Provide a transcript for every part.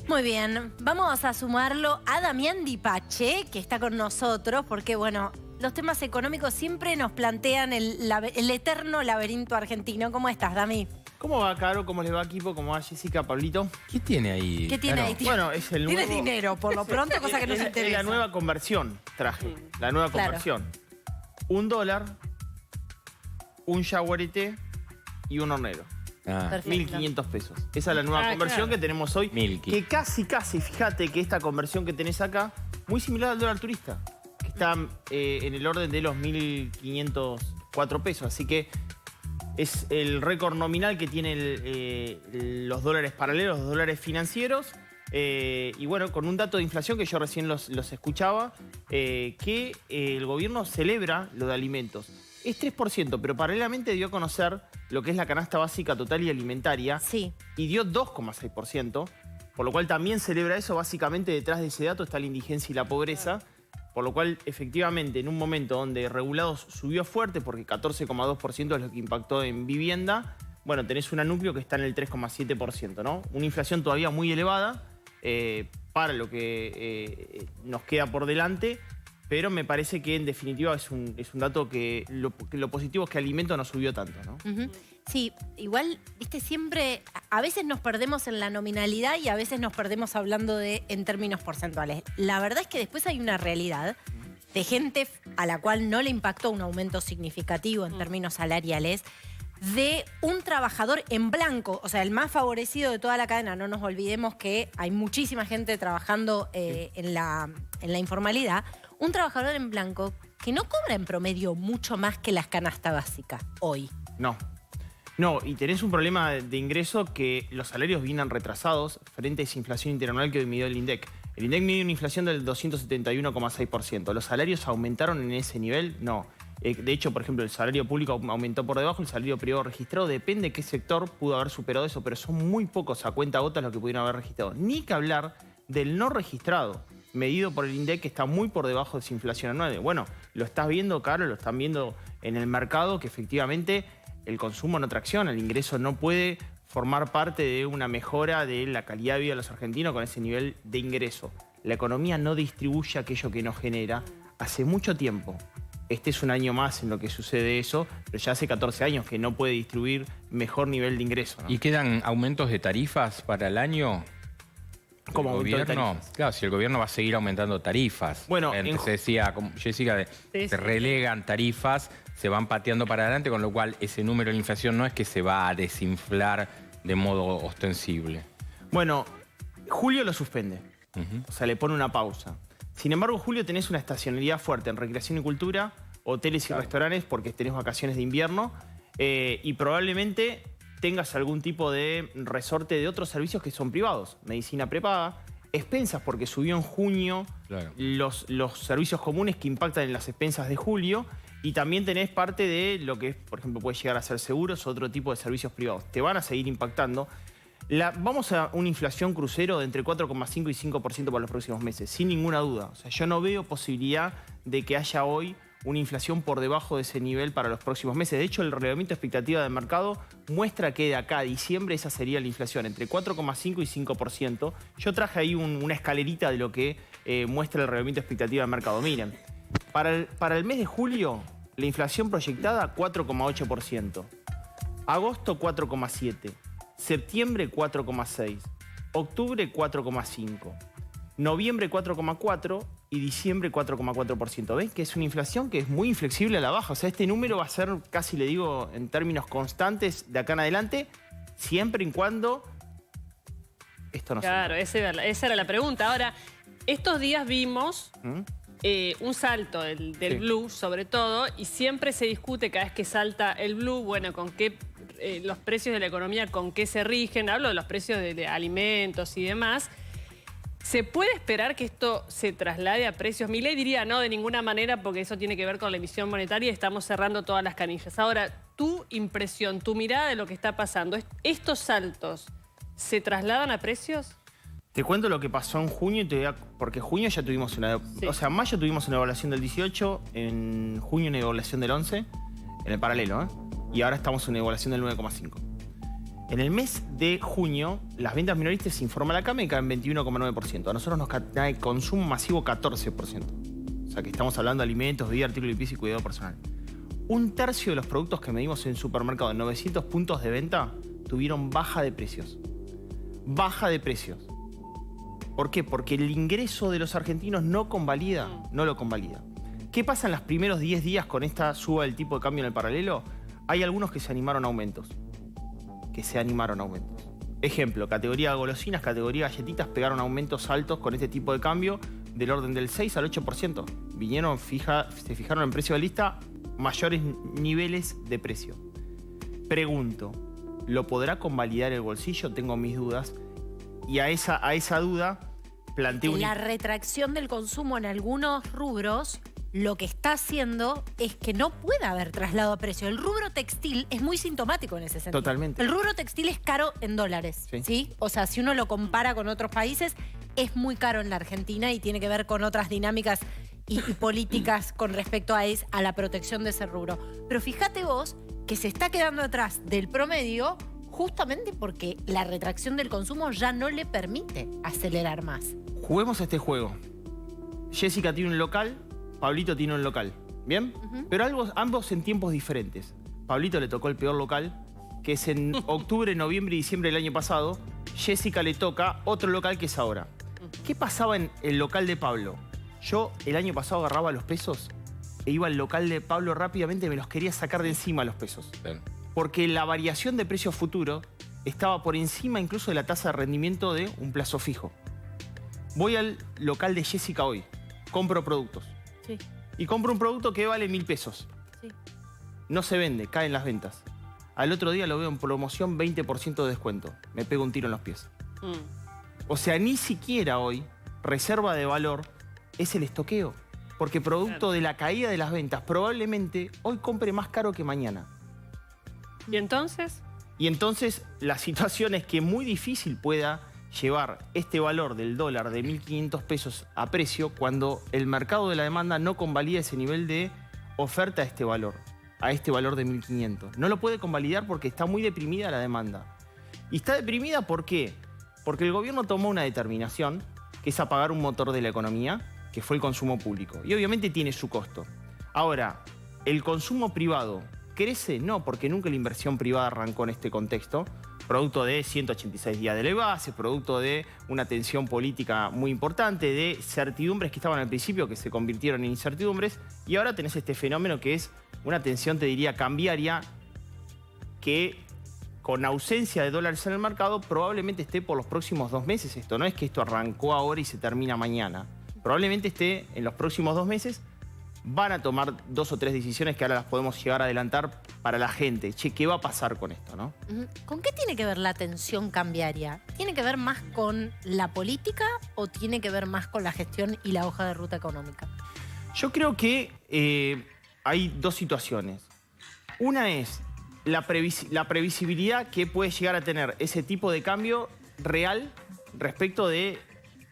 Muy bien, vamos a sumarlo a Damián Dipache, que está con nosotros, porque bueno, los temas económicos siempre nos plantean el eterno laberinto argentino. ¿Cómo estás, Dami? ¿Cómo va, Caro? ¿Cómo le va, equipo? ¿Cómo va, Jessica, Pablito? ¿Qué tiene ahí? ¿Qué tiene ahí? Bueno, es el nuevo... Tienes dinero, por lo pronto, cosa que nos interesa. Es la nueva conversión, traje. La nueva conversión. $1, un yaguareté y un hornero. Perfecto. 1.500 pesos. Esa es la nueva conversión que tenemos hoy. Que casi, fíjate que esta conversión que tenés acá, muy similar al dólar turista, que está en el orden de los 1.504 pesos. Así que es el récord nominal que tienen los dólares paralelos, los dólares financieros. Y bueno, con un dato de inflación que yo recién los escuchaba, que el gobierno celebra lo de alimentos. Es 3%, pero paralelamente dio a conocer lo que es la canasta básica total y alimentaria. Sí. Y dio 2,6%, por lo cual también celebra eso. Básicamente detrás de ese dato está la indigencia y la pobreza, por lo cual efectivamente en un momento donde regulados subió fuerte, porque 14,2% es lo que impactó en vivienda, bueno, tenés un núcleo que está en el 3,7%, ¿no? Una inflación todavía muy elevada para lo que nos queda por delante. Pero me parece que en definitiva es un dato que lo positivo es que alimento no subió tanto, ¿no? Sí, igual, viste, siempre, a veces nos perdemos en la nominalidad y a veces nos perdemos hablando en términos porcentuales. La verdad es que después hay una realidad de gente a la cual no le impactó un aumento significativo en términos salariales, de un trabajador en blanco, o sea, el más favorecido de toda la cadena. No nos olvidemos que hay muchísima gente trabajando en la informalidad. Un trabajador en blanco que no cobra en promedio mucho más que las canastas básicas hoy. No, y tenés un problema de ingreso que los salarios vienen retrasados frente a esa inflación interanual que hoy midió el INDEC. El INDEC midió una inflación del 271,6%. ¿Los salarios aumentaron en ese nivel? No. De hecho, por ejemplo, el salario público aumentó por debajo, el salario privado registrado, depende de qué sector pudo haber superado eso, pero son muy pocos a cuenta gotas los que pudieron haber registrado. Ni que hablar del no registrado, medido por el INDEC, que está muy por debajo de esa inflación anual. Bueno, lo estás viendo, Carlos, lo están viendo en el mercado, que efectivamente el consumo no tracciona, el ingreso no puede formar parte de una mejora de la calidad de vida de los argentinos con ese nivel de ingreso. La economía no distribuye aquello que no genera hace mucho tiempo. Este es un año más en lo que sucede eso, pero ya hace 14 años que no puede distribuir mejor nivel de ingreso, ¿no? ¿Y quedan aumentos de tarifas para el año? ¿Cómo aumento de tarifas? Claro, si el gobierno va a seguir aumentando tarifas. Bueno, se decía, como Jessica, se relegan tarifas, se van pateando para adelante, con lo cual ese número de inflación no es que se va a desinflar de modo ostensible. Bueno, julio lo suspende, o sea, le pone una pausa. Sin embargo, julio tenés una estacionalidad fuerte en recreación y cultura, hoteles y restaurantes, porque tenés vacaciones de invierno, y probablemente tengas algún tipo de resorte de otros servicios que son privados. Medicina prepaga, expensas, porque subió en junio los servicios comunes que impactan en las expensas de julio, y también tenés parte de lo que, por ejemplo, puede llegar a ser seguros o otro tipo de servicios privados. Te van a seguir impactando. Vamos a una inflación crucero de entre 4,5 y 5% para los próximos meses, sin ninguna duda. O sea, yo no veo posibilidad de que haya hoy una inflación por debajo de ese nivel para los próximos meses. De hecho, el relevamiento de expectativa de mercado muestra que de acá a diciembre esa sería la inflación, entre 4,5 y 5%. Yo traje ahí una escalerita de lo que muestra el relevamiento de expectativa de mercado. Miren, para el mes de julio, la inflación proyectada 4,8%. Agosto 4,7%. Septiembre 4,6%, octubre 4,5%, noviembre 4,4% y diciembre 4,4%. ¿Ven que es una inflación que es muy inflexible a la baja? O sea, este número va a ser, casi le digo, en términos constantes de acá en adelante, siempre y cuando esto no se... Claro, esa era la pregunta. Ahora, estos días vimos un salto del blue, sobre todo, y siempre se discute cada vez que salta el blue, bueno, con qué... los precios de la economía, con qué se rigen. Hablo de los precios de alimentos y demás. ¿Se puede esperar que esto se traslade a precios? Milei diría no, de ninguna manera, porque eso tiene que ver con la emisión monetaria y estamos cerrando todas las canillas. Ahora, tu impresión, tu mirada de lo que está pasando, ¿estos saltos se trasladan a precios? Te cuento lo que pasó en junio, porque en junio ya tuvimos una... O sea, en mayo tuvimos una evaluación del 18, en junio una evaluación del 11, en el paralelo, ¿eh? Y ahora estamos en una evaluación del 9,5. En el mes de junio, las ventas minoristas, se informa la CAME, caen 21,9%. A nosotros nos cae consumo masivo 14%. O sea que estamos hablando de alimentos, bebida, artículos de limpieza y cuidado personal. Un tercio de los productos que medimos en supermercado en 900 puntos de venta tuvieron baja de precios. Baja de precios. ¿Por qué? Porque el ingreso de los argentinos no lo convalida. ¿Qué pasa en los primeros 10 días con esta suba del tipo de cambio en el paralelo? Hay algunos que se animaron a aumentos. Ejemplo, categoría golosinas, categoría galletitas pegaron aumentos altos con este tipo de cambio del orden del 6 al 8%. Se fijaron en precio de lista, mayores niveles de precio. Pregunto, ¿lo podrá convalidar el bolsillo? Tengo mis dudas. Y a esa duda planteo La retracción del consumo en algunos rubros lo que está haciendo es que no puede haber traslado a precio. El rubro textil es muy sintomático en ese sentido. Totalmente. El rubro textil es caro en dólares, ¿sí? O sea, si uno lo compara con otros países, es muy caro en la Argentina y tiene que ver con otras dinámicas y políticas con respecto a la protección de ese rubro. Pero fíjate vos que se está quedando atrás del promedio justamente porque la retracción del consumo ya no le permite acelerar más. Juguemos a este juego. Jessica tiene un local, Pablito tiene un local, ¿bien? Pero ambos en tiempos diferentes. Pablito le tocó el peor local, que es en octubre, noviembre y diciembre del año pasado. Jessica le toca otro local que es ahora. ¿Qué pasaba en el local de Pablo? Yo el año pasado agarraba los pesos e iba al local de Pablo rápidamente, me los quería sacar de encima los pesos. Bien. Porque la variación de precio futuro estaba por encima incluso de la tasa de rendimiento de un plazo fijo. Voy al local de Jessica hoy, compro productos. Sí. Y compro un producto que vale 1.000 pesos. Sí. No se vende, caen las ventas. Al otro día lo veo en promoción, 20% de descuento. Me pego un tiro en los pies. O sea, ni siquiera hoy reserva de valor es el estoqueo. Porque producto de la caída de las ventas, probablemente hoy compre más caro que mañana. ¿Y entonces? Y entonces la situación es que muy difícil pueda llevar este valor del dólar de 1.500 pesos a precio cuando el mercado de la demanda no convalida ese nivel de oferta a este valor de 1.500. No lo puede convalidar porque está muy deprimida la demanda. ¿Y está deprimida por qué? Porque el gobierno tomó una determinación, que es apagar un motor de la economía, que fue el consumo público. Y obviamente tiene su costo. Ahora, ¿el consumo privado crece? No, porque nunca la inversión privada arrancó en este contexto. Producto de 186 días de ley base, producto de una tensión política muy importante, de certidumbres que estaban al principio que se convirtieron en incertidumbres, y ahora tenés este fenómeno que es una tensión, te diría, cambiaria, que con ausencia de dólares en el mercado probablemente esté por los próximos 2 meses. Esto no es que esto arrancó ahora y se termina mañana. Probablemente esté en los próximos 2 meses. Van a tomar 2 o 3 decisiones que ahora las podemos llegar a adelantar para la gente. Che, ¿qué va a pasar con esto, no? ¿Con qué tiene que ver la tensión cambiaria? ¿Tiene que ver más con la política o tiene que ver más con la gestión y la hoja de ruta económica? Yo creo que hay 2 situaciones. Una es la previsibilidad que puede llegar a tener ese tipo de cambio real respecto de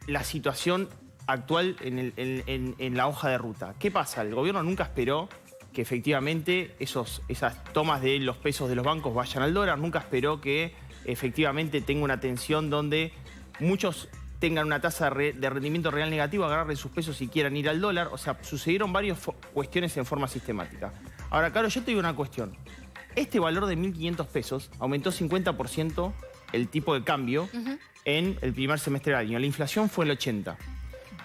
la situación actual en la hoja de ruta. ¿Qué pasa? El gobierno nunca esperó que efectivamente esas tomas de los pesos de los bancos vayan al dólar, nunca esperó que efectivamente tenga una tensión donde muchos tengan una tasa de rendimiento real negativo, agarren sus pesos y quieran ir al dólar. O sea, sucedieron varias cuestiones en forma sistemática. Ahora, Caro, yo te digo una cuestión. Este valor de 1.500 pesos aumentó 50% el tipo de cambio en el primer semestre del año. La inflación fue el 80%.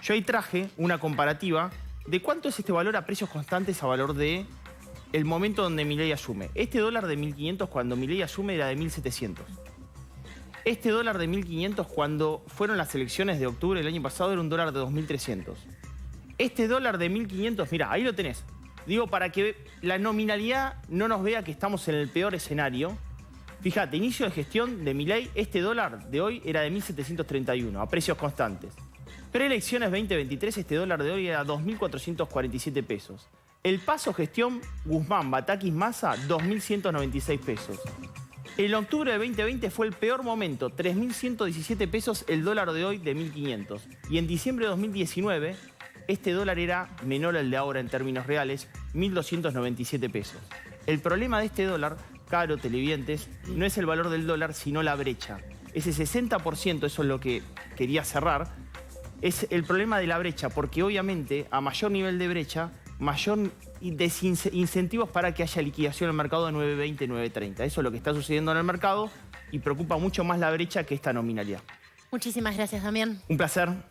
Yo ahí traje una comparativa de cuánto es este valor a precios constantes a valor de el momento donde Milei asume. Este dólar de 1.500 cuando Milei asume era de 1.700. Este dólar de 1.500 cuando fueron las elecciones de octubre del año pasado era un dólar de 2.300. Este dólar de 1.500, mira, ahí lo tenés. Digo, para que la nominalidad no nos vea que estamos en el peor escenario. Fíjate, inicio de gestión de Milei, este dólar de hoy era de 1.731, a precios constantes. Preelecciones 2023, este dólar de hoy era 2.447 pesos. El paso gestión Guzmán, Batakis, Massa, 2.196 pesos. En octubre de 2020 fue el peor momento, 3.117 pesos el dólar de hoy de 1.500. Y en diciembre de 2019, este dólar era menor al de ahora en términos reales, 1.297 pesos. El problema de este dólar caro, televidentes, no es el valor del dólar, sino la brecha. Ese 60%, eso es lo que quería cerrar, es el problema de la brecha, porque obviamente a mayor nivel de brecha, mayor incentivos para que haya liquidación en el mercado de 9.20, 9.30. Eso es lo que está sucediendo en el mercado y preocupa mucho más la brecha que esta nominalidad. Muchísimas gracias, Damián. Un placer.